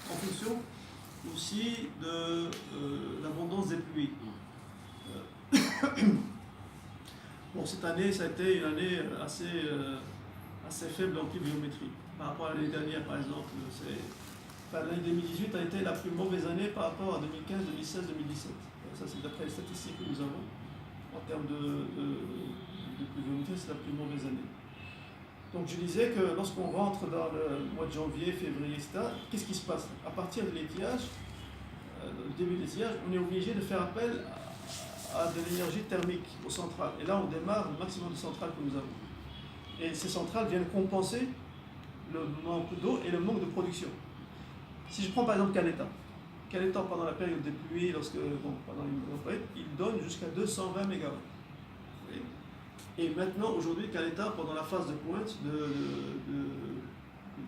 en fonction aussi de l'abondance des pluies. Bon, cette année, ça a été une année assez faible en pluviométrie. Par rapport à l'année dernière, par exemple, l'année 2018 a été la plus mauvaise année par rapport à 2015, 2016, 2017. Ça, c'est d'après les statistiques que nous avons. En termes de pluviométrie, c'est la plus mauvaise année. Donc je disais que lorsqu'on rentre dans le mois de janvier, février, etc., qu'est-ce qui se passe? À partir de l'étiage, le début de l'étiage, on est obligé de faire appel à de l'énergie thermique aux centrales. Et là, on démarre le maximum de centrales que nous avons. Et ces centrales viennent compenser le manque d'eau et le manque de production. Si je prends par exemple Caleta pendant la période des pluies, pendant une période, il donne jusqu'à 220 MW. Et maintenant, aujourd'hui, Caleta, pendant la phase de pointe, de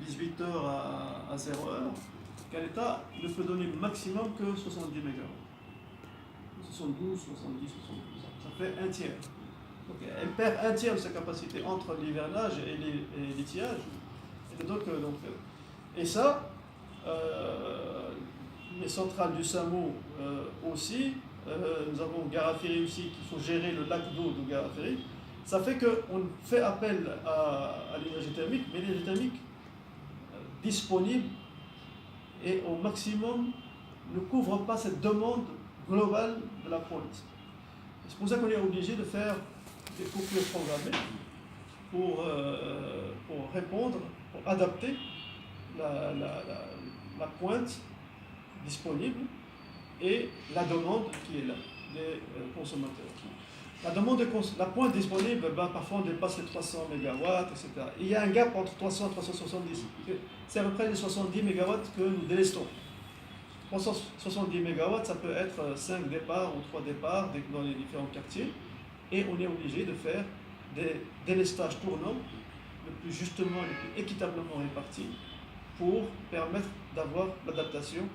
18h à 0h, Caleta ne peut donner maximum que 70 MW. 72, 70, 72. Ça fait un tiers. Donc elle perd un tiers de sa capacité entre l'hivernage et l'étiage. Et ça, les centrales du SAMU aussi, nous avons Garafiri aussi, qu'il faut gérer le lac d'eau de Garafiri. Ça fait qu'on fait appel à l'énergie thermique, mais l'énergie thermique disponible et au maximum ne couvre pas cette demande globale de la pointe. C'est pour ça qu'on est obligé de faire des coupures programmées pour répondre, pour adapter la pointe disponible et la demande qui est là des consommateurs. La pointe disponible, parfois on dépasse les 300 MW, etc. Et il y a un gap entre 300 et 370. C'est à peu près les 70 MW que nous délestons. 370 MW, ça peut être 5 départs ou 3 départs dans les différents quartiers. Et on est obligé de faire des délestages tournants le plus justement, le plus équitablement répartis pour permettre d'avoir l'adaptation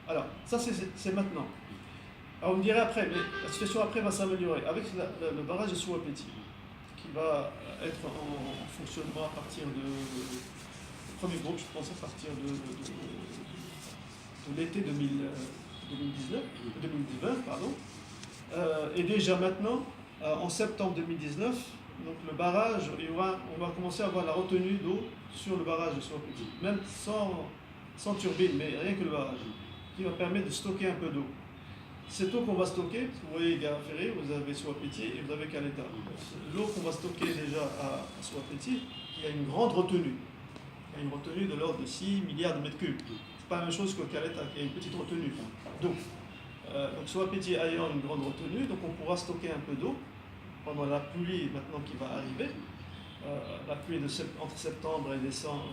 Alors, ça c'est maintenant. Alors, on me dirait après, mais la situation après va s'améliorer avec le barrage de Souapeti qui va être en fonctionnement à partir le premier groupe, je pense, à partir de l'été 2020, pardon. Et déjà maintenant, en septembre 2019, donc le barrage, on va commencer à avoir la retenue d'eau sur le barrage de Souapeti, même sans turbine, mais rien que le barrage, qui va permettre de stocker un peu d'eau. Cette eau qu'on va stocker, vous voyez Garafiri, vous avez Souapeti et vous avez Caleta. L'eau qu'on va stocker déjà à Souapeti, il y a une grande retenue. Il y a une retenue de l'ordre de 6 milliards de mètres cubes. C'est pas la même chose que Caleta, qui a une petite retenue. Donc Souapeti ayant une grande retenue, donc on pourra stocker un peu d'eau pendant la pluie maintenant qui va arriver. La pluie entre septembre et décembre,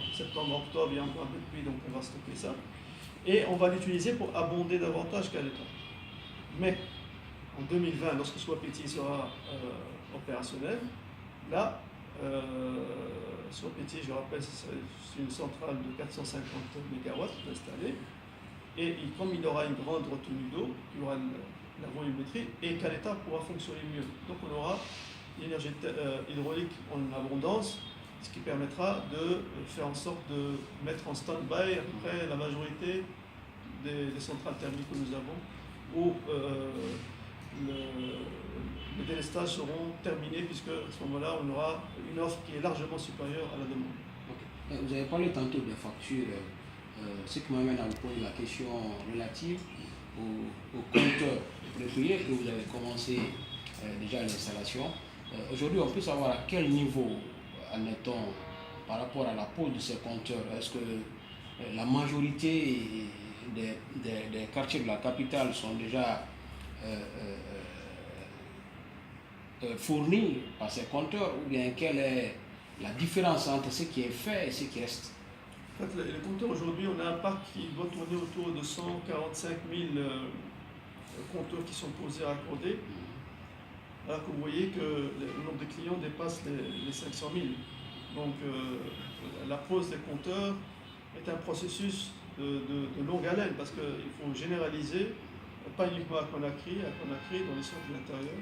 octobre, il y a encore un peu de pluie, donc on va stocker ça. Et on va l'utiliser pour abonder davantage Caleta. Mais en 2020, lorsque Souapeti sera opérationnel, là, Souapeti, je rappelle, c'est une centrale de 450 MW installée. Et comme il aura une grande retenue d'eau, il y aura la volumétrie et Caleta pourra fonctionner mieux. Donc on aura l'énergie hydraulique en abondance, ce qui permettra de faire en sorte de mettre en stand-by à peu près la majorité des centrales thermiques que nous avons, où les délestages seront terminés, puisque à ce moment-là, on aura une offre qui est largement supérieure à la demande. Okay. Vous avez parlé tantôt des factures, ce qui m'amène à vous poser la question relative au compteur prépayé que vous avez commencé déjà l'installation. Aujourd'hui, on peut savoir à quel niveau en est-on par rapport à la pose de ces compteurs. Est-ce que la majorité des quartiers de la capitale sont déjà fournis par ces compteurs, ou bien quelle est la différence entre ce qui est fait et ce qui reste? En fait, les compteurs aujourd'hui, on a un parc qui doit tourner autour de 145 000 compteurs qui sont posés à raccorder, alors que vous voyez que le nombre de clients dépasse les 500 000. Donc la pose des compteurs est un processus de longue haleine, parce qu'il faut généraliser, pas uniquement à Conakry, dans les centres de l'intérieur,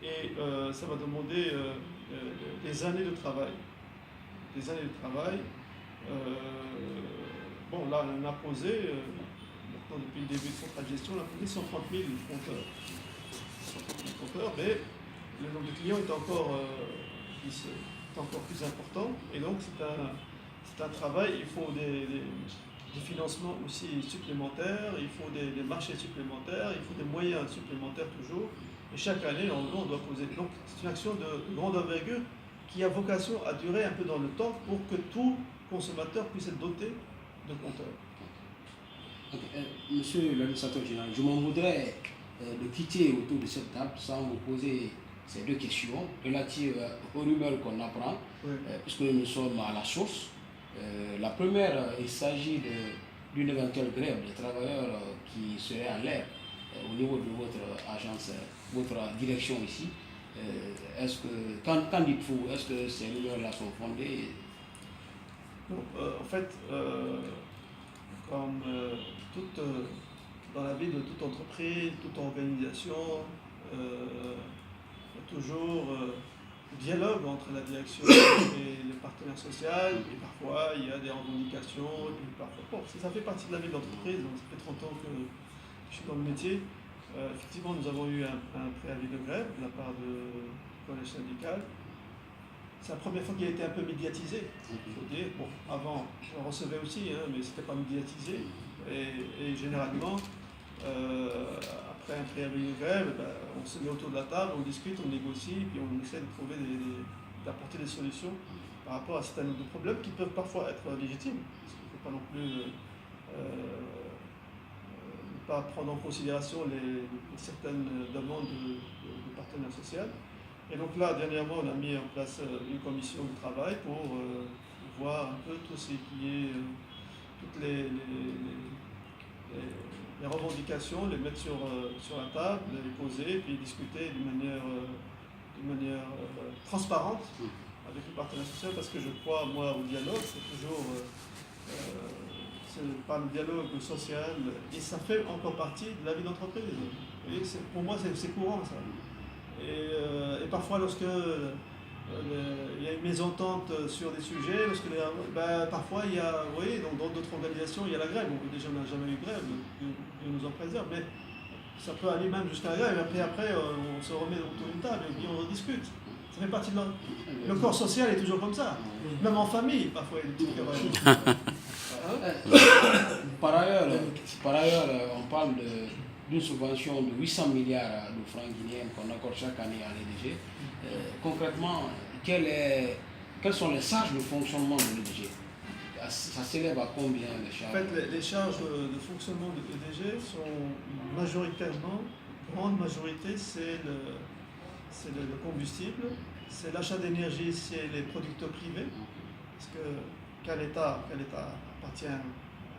et ça va demander des années de travail. bon, là, on a posé, maintenant, depuis le début de contrat de gestion, on a posé 130 000 compteurs. 130 000 compteurs, mais le nombre de clients est encore plus important. Et donc, c'est un travail, il faut des financements aussi supplémentaires, il faut des marchés supplémentaires, il faut des moyens supplémentaires toujours. Et chaque année, on doit poser. Donc, c'est une action de grande envergure qui a vocation à durer un peu dans le temps pour que tout consommateur puisse être doté de compteurs. Monsieur l'administrateur général, je m'en voudrais de quitter autour de cette table sans vous poser ces deux questions relatives aux rumeurs qu'on apprend, Oui. Puisque nous sommes à la source. La première, il s'agit d'une éventuelle grève des travailleurs qui serait en l'air au niveau de votre agence, votre direction ici. Qu'en dites-vous? Est-ce que ces rumeurs-là sont fondées? Donc, en fait, comme dans la vie de toute entreprise, toute organisation, il y a toujours dialogue entre la direction et les partenaires sociaux, et parfois il y a des revendications, et parfois, bon, ça fait partie de la vie de l'entreprise, donc ça fait 30 ans que je suis dans le métier. Effectivement, nous avons eu un préavis de grève de la part du collège syndical. C'est la première fois qu'il a été un peu médiatisé, il faut dire. Bon, avant, je recevais aussi, hein, mais ce n'était pas médiatisé. Et généralement, après un préavis de grève, on se met autour de la table, on discute, on négocie, puis on essaie de trouver d'apporter des solutions par rapport à certains nombre de problèmes qui peuvent parfois être légitimes. Parce qu'il ne faut pas non plus ne pas prendre en considération certaines demandes de partenaires sociaux. Et donc là, dernièrement, on a mis en place une commission de travail pour voir un peu tout ce qui est, toutes les revendications, les mettre sur la table, les poser, et puis discuter d'une manière transparente avec les partenaires sociaux, parce que je crois, moi, au dialogue, c'est toujours par le dialogue social, et ça fait encore partie de la vie d'entreprise. Et pour moi, c'est courant, ça. Et parfois, lorsque il y a une mésentente sur des sujets, parfois il y a, oui, dans d'autres organisations, il y a la grève. Bon, déjà, on n'a jamais eu de grève, Dieu nous en préserve, mais ça peut aller même jusqu'à la grève. Et après, on se remet autour d'une table et puis on rediscute. Ça fait partie de le corps social est toujours comme ça. Même en famille, parfois, il y a des petites querelles. Par ailleurs, on parle d'une subvention de 800 milliards de francs guinéens qu'on accorde chaque année à l'EDG. Concrètement, quelles sont les charges de fonctionnement de l'EDG? Ça s'élève à combien les charges? En fait, les charges de fonctionnement de l'EDG sont majoritairement, grande majorité, c'est le combustible, c'est l'achat d'énergie, c'est les producteurs privés, parce que quel État appartient à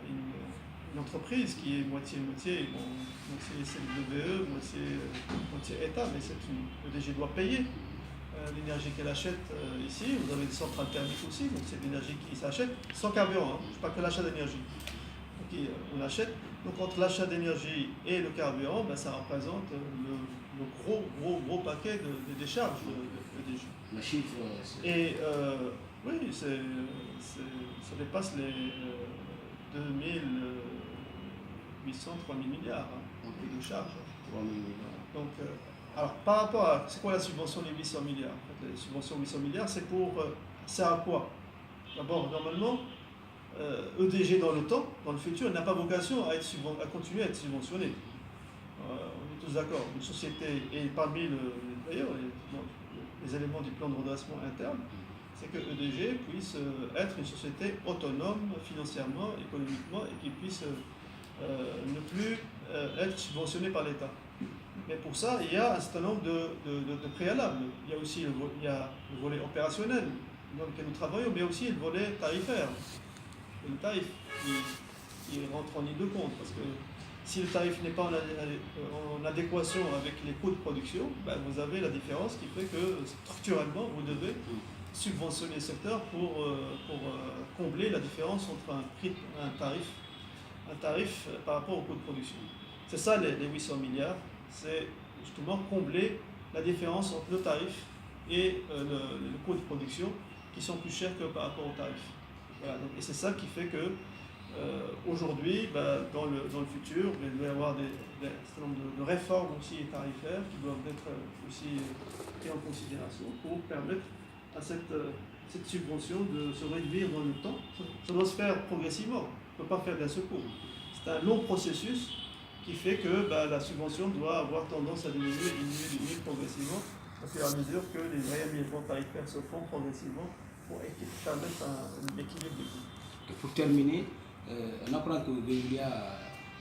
une entreprise qui est moitié-moitié, moitié CWE, moitié État, mais l'EDG doit payer l'énergie qu'elle achète ici. Vous avez des centrales thermiques aussi, donc c'est l'énergie qui s'achète sans carburant, je ne parle pas que l'achat d'énergie. Donc on achète, donc entre l'achat d'énergie et le carburant, ça représente le gros paquet des charges de l'EDG. Le chiffre, et oui, ça dépasse les 2800, 3000 milliards de charges. 3000 milliards. Donc, alors, par rapport à, c'est quoi la subvention des 800 milliards? En fait, la subvention de 800 milliards, c'est à quoi? D'abord, normalement, EDG dans le temps, dans le futur, n'a pas vocation à continuer à être subventionné. On est tous d'accord. Une société, et parmi d'ailleurs les éléments du plan de redressement interne, c'est que EDG puisse être une société autonome financièrement, économiquement, et qui puisse ne plus être subventionnée par l'État. Mais pour ça, il y a un certain nombre de préalables. Il y a aussi le volet opérationnel dans lequel nous travaillons, mais aussi le volet tarifaire. Et le tarif qui rentre en ligne de compte, parce que si le tarif n'est pas en adéquation avec les coûts de production, vous avez la différence qui fait que structurellement, vous devez subventionner le secteur pour combler la différence entre un tarif par rapport au coût de production. C'est ça les 800 milliards, c'est justement combler la différence entre le tarif et le coût de production qui sont plus chers que par rapport au tarif. Voilà, et c'est ça qui fait que aujourd'hui, dans le futur, il doit y avoir un certain nombre de réformes aussi tarifaires qui doivent être aussi prises en considération pour permettre à cette subvention de se réduire dans le temps. Ça doit se faire progressivement, on ne peut pas faire d'un seul coup. C'est un long processus qui fait que la subvention doit avoir tendance à diminuer progressivement au fur et à mesure que les réaménagements tarifaires se font progressivement pour permettre un équilibre des coûts. Pour terminer, on apprend que Veolia